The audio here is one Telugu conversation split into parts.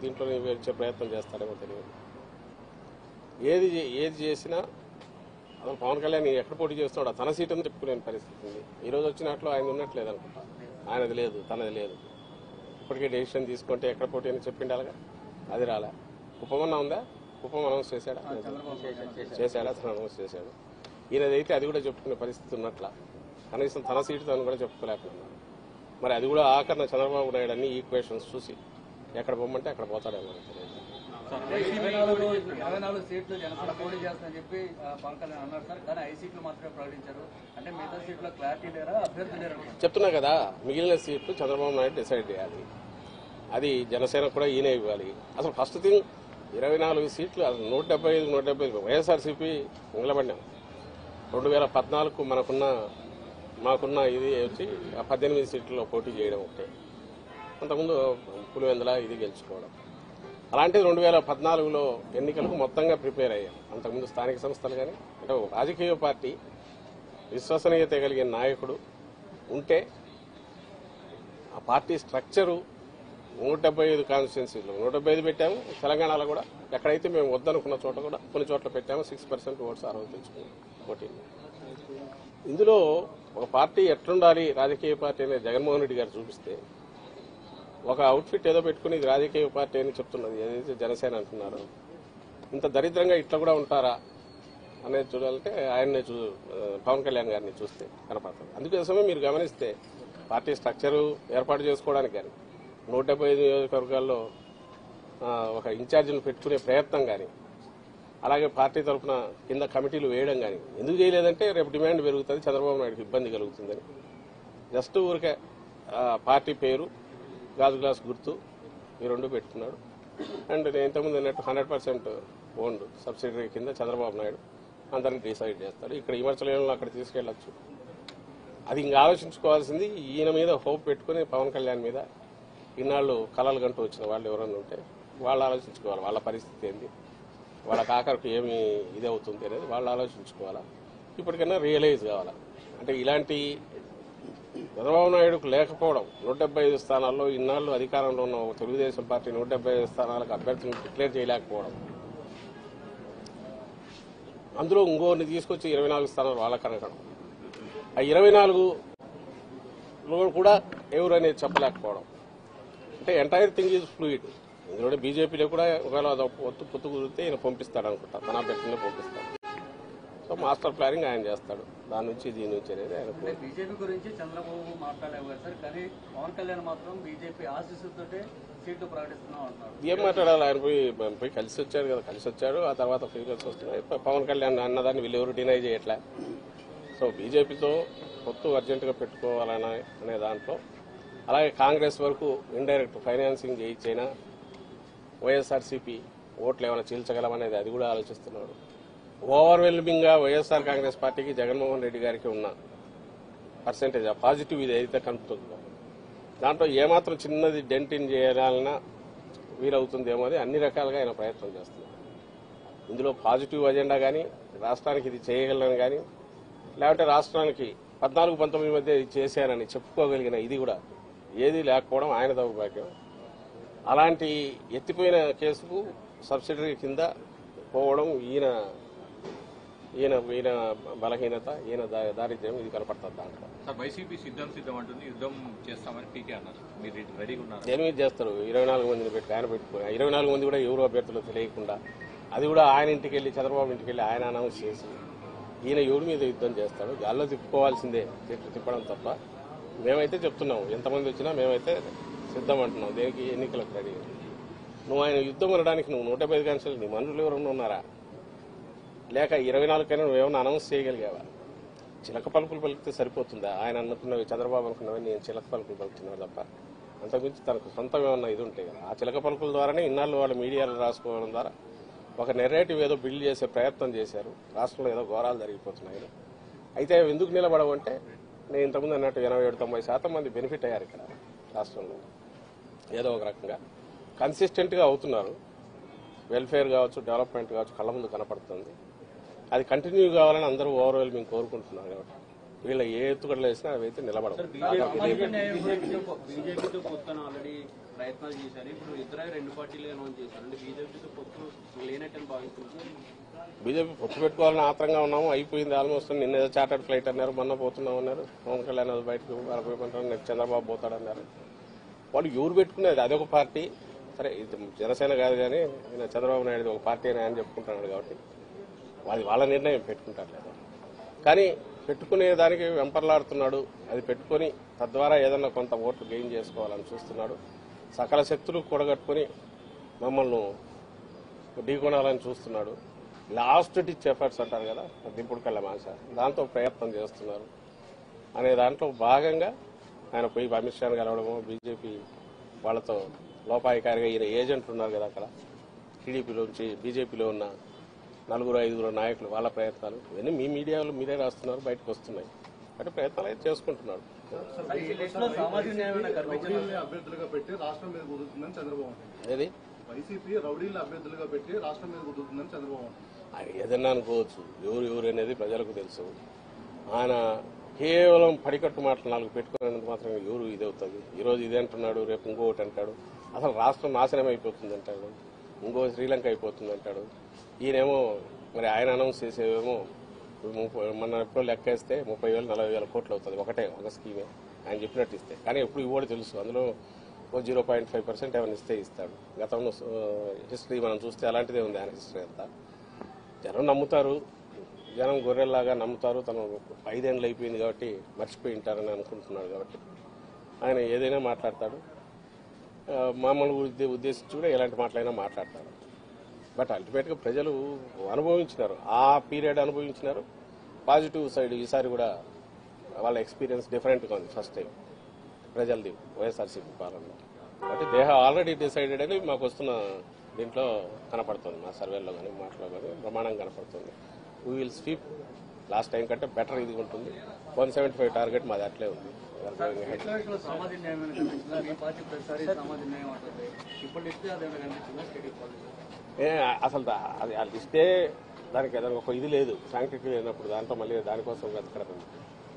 దీంట్లో వచ్చే ప్రయత్నం చేస్తాడేమో తెలియదు. ఏది చేసినా అసలు పవన్ కళ్యాణ్ ఎక్కడ పోటీ చేస్తున్నాడు తన సీట్ అని చెప్పుకునే పరిస్థితి ఉంది. ఈ రోజు వచ్చినట్లు ఆయన ఉన్నట్లేదు అనుకుంటా. ఆయనది లేదు, తనది లేదు. ఇప్పటికే డెసిషన్ తీసుకుంటే ఎక్కడ పోటీ అని చెప్పిండాలిగా, అది రాలే. కుప్పమన్నా ఉందా? కుప్పం అనౌన్స్ చేశాడా? అతను అనౌన్స్ చేశాడు. ఈయనదైతే అది కూడా చెప్పుకునే పరిస్థితి ఉన్నట్ల. కనీసం తన సీటు తను కూడా చెప్పుకోలేకపోతున్నాడు. మరి అది కూడా ఆఖరణ చంద్రబాబు నాయుడు అన్ని ఈక్వేషన్స్ చూసి ఎక్కడ పోమంటే అక్కడ పోతాడేమో తెలియదు. 24 సీట్లు జనసేన పోటీ చేస్తానని చెప్పి పవన్ కళ్యాణ్ అన్నారు సార్, కానీ 5 సీట్లు మాత్రమే ప్రకటించారు. అంటే మిగతా సీట్లో క్లారిటీ లేరా, అభ్యర్థి లేరా? చెప్తున్నా కదా, మిగిలిన సీట్లు చంద్రబాబు నాయుడు డిసైడ్ చేయాలి. అది జనసేన కూడా ఈయనే ఇవ్వాలి. అసలు ఫస్ట్ థింగ్ 24 సీట్లు, అసలు 175 వైఎస్ఆర్సీపీ నిలబడినాం. 2014 మాకున్న ఇది వచ్చి 18 సీట్లలో పోటీ చేయడం ఒకటే. అంతకుముందు పులివెందుల ఇది గెలుచుకోవడం. అలాంటిది 2014లో ఎన్నికలకు మొత్తంగా ప్రిపేర్ అయ్యాం. అంతకుముందు స్థానిక సంస్థలు కానీ అంటే రాజకీయ పార్టీ విశ్వసనీయత కలిగిన నాయకుడు ఉంటే ఆ పార్టీ స్ట్రక్చరు 175 కాన్స్టిట్యున్సీలు 175 పెట్టాము. తెలంగాణలో కూడా ఎక్కడైతే మేము వద్దనుకున్న చోట కూడా కొన్ని చోట్ల పెట్టాము. 6% ఓట్స్ ఆ రోజు తెచ్చుకున్నాం పోటీ. ఇందులో ఒక పార్టీ ఎట్లుండాలి రాజకీయ పార్టీ అనేది జగన్మోహన్ రెడ్డి గారు చూపిస్తే, ఒక అవుట్ఫిట్ ఏదో పెట్టుకుని ఇది రాజకీయ పార్టీ అని చెప్తున్నది ఏదైతే జనసేన అంటున్నారో, ఇంత దరిద్రంగా ఇట్లా కూడా ఉంటారా అనేది చూడాలంటే ఆయన్నే పవన్ కళ్యాణ్ గారిని చూస్తే కనపడుతుంది. అందుకోసమే మీరు గమనిస్తే పార్టీ స్ట్రక్చరు ఏర్పాటు చేసుకోవడానికి కానీ 175 నియోజకవర్గాల్లో ఒక ఇన్ఛార్జిని పెట్టుకునే ప్రయత్నం కానీ, అలాగే పార్టీ తరఫున కింద కమిటీలు వేయడం కానీ ఎందుకు చేయలేదంటే రేపు డిమాండ్ పెరుగుతుంది, చంద్రబాబు నాయుడుకి ఇబ్బంది కలుగుతుందని. జస్ట్ ఊరికే పార్టీ పేరు, గాజు గ్లాస్ గుర్తు ఈ రెండు పెట్టుకున్నాడు. అండ్ నేను ఇంతకుముందు అన్నట్టు 100% ఓన్డ్ సబ్సిడరీ కింద చంద్రబాబు నాయుడు అందరినీ డిసైడ్ చేస్తాడు. ఇక్కడ విమర్శలను అక్కడ తీసుకెళ్లొచ్చు. అది ఇంకా ఆలోచించుకోవాల్సింది ఈయన మీద హోప్ పెట్టుకుని పవన్ కళ్యాణ్ మీద ఇన్నాళ్ళు కలలు గంటూ వచ్చిన వాళ్ళు ఎవరన్నా ఉంటే వాళ్ళు ఆలోచించుకోవాలి. వాళ్ళ పరిస్థితి ఏంది, వాళ్ళకి ఆఖరికి ఏమి ఇది అవుతుంది అనేది వాళ్ళు ఆలోచించుకోవాలా. ఇప్పటికైనా రియలైజ్ కావాలా. అంటే ఇలాంటి చంద్రబాబు నాయుడుకు లేకపోవడం, 175 స్థానాల్లో ఇన్నాళ్ళు అధికారంలో ఉన్న తెలుగుదేశం పార్టీ 175 స్థానాలకు అభ్యర్థులను డిక్లేర్ చేయలేకపోవడం, అందులో ఇంకోరిని తీసుకొచ్చి 24 స్థానాలు వాళ్ళ కనకడం, ఆ 24లో కూడా ఎవరు అనేది చెప్పలేకపోవడం. అంటే ఎంటైర్ థింగ్ ఈజ్ ఫ్లూయిడ్. ఇందులో బీజేపీలో కూడా ఒకవేళ పొత్తు కుదిరితే ఈయన పంపిస్తాడు అనుకుంటా, తన అభ్యర్థులనే పంపిస్తాడు. సో మాస్టర్ ప్లానింగ్ ఆయన చేస్తాడు, దాని నుంచి దీని నుంచి అనేది ఆయన. బీజేపీ గురించి చంద్రబాబు మాట్లాడలేవు సార్, కానీ పవన్ కళ్యాణ్ మాత్రం బీజేపీ ఆశీస్సులతో సీట్లు ప్రకటిస్తున్నాం అంటున్నారు. ఏం మాట్లాడాలి, ఆయన పోయి కలిసి వచ్చాడు కదా, కలిసి వచ్చాడు. ఆ తర్వాత ఫీగర్స్ వస్తున్నాయి. పవన్ కళ్యాణ్ అన్నదాన్ని వీళ్ళెవరు డినై చేయట్లే. సో బీజేపీతో పొత్తు అర్జెంటుగా పెట్టుకోవాలనే దాంట్లో, అలాగే కాంగ్రెస్ వరకు ఇండైరెక్ట్ ఫైనాన్సింగ్ చేయించైనా వైఎస్ఆర్సీపీ ఓట్లు ఏమైనా చీల్చగలమనేది అది కూడా ఆలోచిస్తున్నాడు. ఓవర్వెల్మింగ్ గా వైఎస్ఆర్ కాంగ్రెస్ పార్టీకి జగన్మోహన్ రెడ్డి గారికి ఉన్న పర్సెంటేజ్ ఆ పాజిటివ్ ఇది అయితే కనుపుతుందో దాంట్లో ఏమాత్రం చిన్నది డెంటిన్ చేయాలన్నా వీలవుతుందేమో అది అన్ని రకాలుగా ఆయన ప్రయత్నం చేస్తున్నారు. ఇందులో పాజిటివ్ అజెండా కానీ, రాష్ట్రానికి ఇది చేయగలను కానీ, లేకపోతే రాష్ట్రానికి 14-19 మధ్య ఇది చేశానని చెప్పుకోగలిగిన ఇది కూడా ఏది లేకపోవడం ఆయన దౌర్భాగ్యం. అలాంటి ఎత్తిపోయిన కేసుకు సబ్సిడరీ కింద పోవడం ఈయన బలహీనత, ఈయన దారిద్ర్యం ఇది కనపడుతుంది దాంట్లో. వైసీపీ సిద్ధం అంటుంది, యుద్ధం చేస్తామని పీకే అన్నారు. మీరు రెడీగా ఉన్నారు? దేని మీద చేస్తారు? 24 మందిని పెట్టి ఆయన పెట్టుకుని 24 మంది కూడా ఎవరు అభ్యర్థులు తెలియకుండా, అది కూడా ఆయన ఇంటికి వెళ్ళి చంద్రబాబు ఇంటికి వెళ్ళి ఆయన అనౌన్స్ చేసి ఈయన ఎవరి మీద యుద్ధం చేస్తాడు? గాల్లో తిప్పుకోవాల్సిందే, తిప్పడం తప్ప. మేమైతే చెప్తున్నాం, ఎంతమంది వచ్చినా మేమైతే సిద్ధం అంటున్నాం. దేనికి? ఎన్నికలకు రెడీ. నువ్వు ఆయన యుద్ధం అనడానికి నువ్వు 175 కాన్స్టిట్యూన్సీ నీ మనుషులు ఎవరన్నా ఉన్నారా? లేక 24 కైనా నువ్వేమన్నా అనౌన్స్ చేయగలిగావా? చిలక పలుకులు పలికితే సరిపోతుందా? ఆయన అనుకున్నవి, చంద్రబాబు అనుకున్నవి నేను చిలక పలుకులు పలుకుతున్నాడు తప్ప అంతకుమించి తనకు సొంతం ఏమన్నా ఇది ఉంటాయి కదా. ఆ చిలక పలుకుల ద్వారానే ఇన్నాళ్ళు వాళ్ళు మీడియాలో రాసుకోవడం ద్వారా ఒక నెరేటివ్ ఏదో బిల్డ్ చేసే ప్రయత్నం చేశారు. రాష్ట్రంలో ఏదో ఘోరాలు జరిగిపోతున్నాయి. అయితే ఎందుకు నిలబడవంటే, నేను ఇంతకుముందు అన్నట్టు 87-90% మంది బెనిఫిట్ అయ్యారు ఇక్కడ రాష్ట్రంలో. ఏదో ఒక రకంగా కన్సిస్టెంట్గా అవుతున్నారు. వెల్ఫేర్ కావచ్చు, డెవలప్మెంట్ కావచ్చు కళ్ళ ముందు కనపడుతుంది. అది కంటిన్యూ కావాలని అందరూ ఓవర్వెల్మింగ్ కోరుకుంటున్నారు. కాబట్టి వీళ్ళ ఏ ఎత్తుగడలు వేసినా అవైతే నిలబడవు. బీజేపీతో పొత్తున ఆల్రెడీ ప్రయత్నాలు చేశారు. ఇప్పుడు ఇద్దరే రెండు పార్టీలు అనౌన్స్ చేశారు. అంటే బీజేపీతో పొత్తు లేనట్టని భావిస్తున్నారు. బీజేపీ పొత్తు పెట్టుకోవాలని ఆత్రంగా ఉన్నాము, అయిపోయింది ఆల్మోస్ట్. నిన్న ఏదో చార్టర్డ్ ఫ్లైట్ అన్నారు, మొన్న పోతున్నాం అన్నారు. పవన్ కళ్యాణ్ అది బయటకు పోయిపోతారు, నెక్స్ట్ చంద్రబాబు పోతాడన్నారు. వాళ్ళు ఎవరు పెట్టుకునేది అదొక పార్టీ. సరే ఇది జనసేన కాదు కానీ ఈయన చంద్రబాబు నాయుడు ఒక పార్టీ అని ఆయన చెప్పుకుంటున్నాడు కాబట్టి వాళ్ళ నిర్ణయం పెట్టుకుంటారు లేదా. కానీ పెట్టుకునే దానికి వెంపర్లాడుతున్నాడు. అది పెట్టుకొని తద్వారా ఏదన్నా కొంత ఓట్లు గెయిన్ చేసుకోవాలని చూస్తున్నాడు. సకల శక్తులు కూడగట్టుకుని మమ్మల్ని ఢీకొనాలని చూస్తున్నాడు. లాస్ట్ డిచ్ ఎఫర్ట్స్ అంటారు కదా, దింపుడు కళ్ళ మాస, దాంతో ప్రయత్నం చేస్తున్నారు అనే దాంట్లో భాగంగా ఆయన పోయి అమిత్ షాను కలవడము, బీజేపీ వాళ్ళతో లోపాయికారిగా ఈయన ఏజెంట్లు ఉన్నారు కదా అక్కడ టీడీపీలోంచి బీజేపీలో ఉన్న 4-5 నాయకులు, వాళ్ళ ప్రయత్నాలు ఇవన్నీ మీ మీడియాలో మీరే రాస్తున్నారు, బయటకు వస్తున్నాయి. అంటే ప్రయత్నాలు అయితే చేసుకుంటున్నాడు. ఈ లిస్టులో సామాజిక న్యాయం కనిపించింది. అభ్యర్థులుగా పెట్టి రాష్ట్రం మీద కుదురుతుందని చంద్రబాబు. ఏది వైసీపీ రౌడీలను అభ్యర్థులుగా పెట్టి రాష్ట్రం మీద కుదురుతుందని చంద్రబాబు. ఆయన ఏదన్నా అనుకోవచ్చు, ఎవరు అనేది ప్రజలకు తెలుసు. ఆయన కేవలం పడికట్టు మాటలు 4 పెట్టుకునేందుకు మాత్రం ఎవరు ఇది అవుతుంది. ఈరోజు ఇది అంటున్నాడు, రేపు ఇంకొకటి అంటాడు. అసలు రాష్ట్రం నాశనం అయిపోతుంది అంటాడు, ఇంకో శ్రీలంక అయిపోతుంది అంటాడు. ఈయనేమో మరి ఆయన అనౌన్స్ చేసేవేమో మన ఎప్పుడు లెక్కేస్తే 30,000-40,000 కోట్లు అవుతుంది ఒక స్కీమే ఆయన చెప్పినట్టు ఇస్తే. కానీ ఎప్పుడు ఇవ్వడు తెలుసు, అందులో 0.5% ఏమైనా ఇస్తే ఇస్తాడు. గతంలో హిస్టరీ మనం చూస్తే అలాంటిదే ఉంది ఆయన హిస్టరీ అంతా. జనం నమ్ముతారు, జనం గొర్రెల్లాగా నమ్ముతారు. తను 5 ఏళ్ళు అయిపోయింది కాబట్టి మర్చిపోయి ఉంటారని అనుకుంటున్నాడు కాబట్టి ఆయన ఏదైనా మాట్లాడతాడు. మామూలు ఉద్దేశించి కూడా ఎలాంటి మాటలైనా మాట్లాడతాడు. బట్ అల్టిమేట్గా ప్రజలు అనుభవించినారు, ఆ పీరియడ్ అనుభవించినారు. పాజిటివ్ సైడ్ ఈసారి కూడా వాళ్ళ ఎక్స్పీరియన్స్ డిఫరెంట్గా ఉంది. ఫస్ట్ టైం ప్రజలది వైఎస్ఆర్సీపీ పాలన కాబట్టి దే హ్యావ్ ఆల్రెడీ డిసైడెడ్ అని మాకు వస్తున్న దీంట్లో కనపడుతుంది. మా సర్వేలో కానీ మాటలో కానీ ప్రమాణం కనపడుతుంది. We will sweep last time కంటే బెటర్ ఇది ఉంటుంది. 175 టార్గెట్ మాది అట్లే ఉంది. సామాజిక న్యాయం కనిపించిందా? మీ పార్టీ ప్రతిసారి సామాజిక న్యాయం అంటుంది, ఇప్పుడు ఇస్తే అదేమైనా కనిపించిందా? స్టేట్ పాలసీ అసలు అది అది ఇస్తే దానికి ఏదైనా ఒక ఇది లేదు, శాంక్టిటీ లేనప్పుడు దాంట్లో మళ్ళీ దానికోసం వెతకడం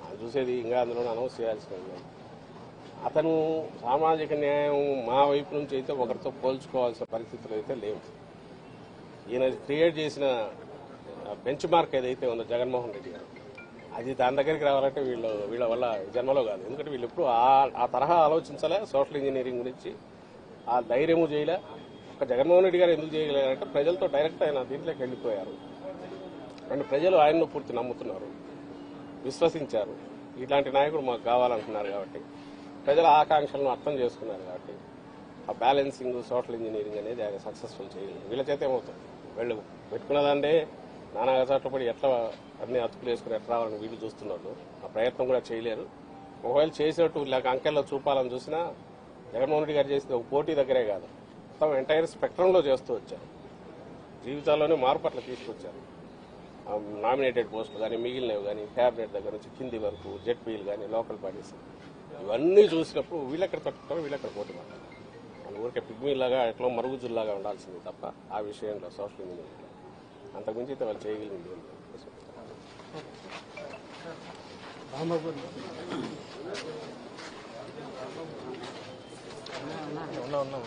అది చూసేది ఇంకా అందులో అనౌన్స్ చేయాల్సింది. అతను సామాజిక న్యాయం మా వైపు నుంచి అయితే ఒకరితో పోల్చుకోవాల్సిన పరిస్థితులు అయితే లేవు. ఈయన క్రియేట్ చేసిన బెంచ్ మార్క్ ఏదైతే ఉందో జగన్మోహన్ రెడ్డి గారు, అది దాని దగ్గరికి రావాలంటే వీళ్ళ వల్ల జన్మలో కాదు. ఎందుకంటే వీళ్ళు ఎప్పుడు ఆ తరహా ఆలోచించలే. సోషల్ ఇంజనీరింగ్ గురించి ఆ ధైర్యము చేయలే. ఒక జగన్మోహన్ రెడ్డి గారు ఎందుకు చేయగలిగారంటే ప్రజలతో డైరెక్ట్ ఆయన దీంట్లోకి వెళ్ళిపోయారు. అండ్ ప్రజలు ఆయన్ను పూర్తి నమ్ముతున్నారు, విశ్వసించారు. ఇట్లాంటి నాయకుడు మాకు కావాలంటున్నారు కాబట్టి ప్రజల ఆకాంక్షలను అర్థం చేసుకున్నారు కాబట్టి ఆ బ్యాలెన్సింగ్ సోషల్ ఇంజనీరింగ్ అనేది ఆయన సక్సెస్ఫుల్ చేయలేదు. వీళ్ళ చేత ఏమవుతుంది, వీళ్ళు పెట్టుకున్నదంటే నానా చోట్లపడి ఎట్లా అన్ని అతుకులు వేసుకుని ఎట్లా రావాలని వీళ్ళు చూస్తున్నారు. ఆ ప్రయత్నం కూడా చేయలేరు. ఒకవేళ చేసేట్టు లేక అంకెల్లో చూపాలని చూసినా జగన్మోహన్ రెడ్డి గారు చేసిన ఒక పోటీ దగ్గరే కాదు, మొత్తం ఎంటైర్ స్పెక్ట్రంలో చేస్తూ వచ్చారు. జీవితాల్లోనే మార్పు అట్లా తీసుకొచ్చారు. నామినేటెడ్ పోస్టులు కానీ మిగిలినవి కానీ క్యాబినెట్ దగ్గర నుంచి కింది వరకు జెడ్పీలు కానీ లోకల్ పార్టీస్ ఇవన్నీ చూసినప్పుడు వీళ్ళెక్కడ తట్టుకుంటారో వీళ్ళెక్కడ పోటీ పడతారు. వాళ్ళు ఊరికే పిగ్మీలాగా ఎట్లా మరుగుజుల్లాగా ఉండాల్సింది తప్ప ఆ విషయంలో సోషల్ ఇంజనీరింగ్లో అంతకుమించి అయితే వాళ్ళు చేయగలిగింది.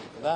ఉన్నా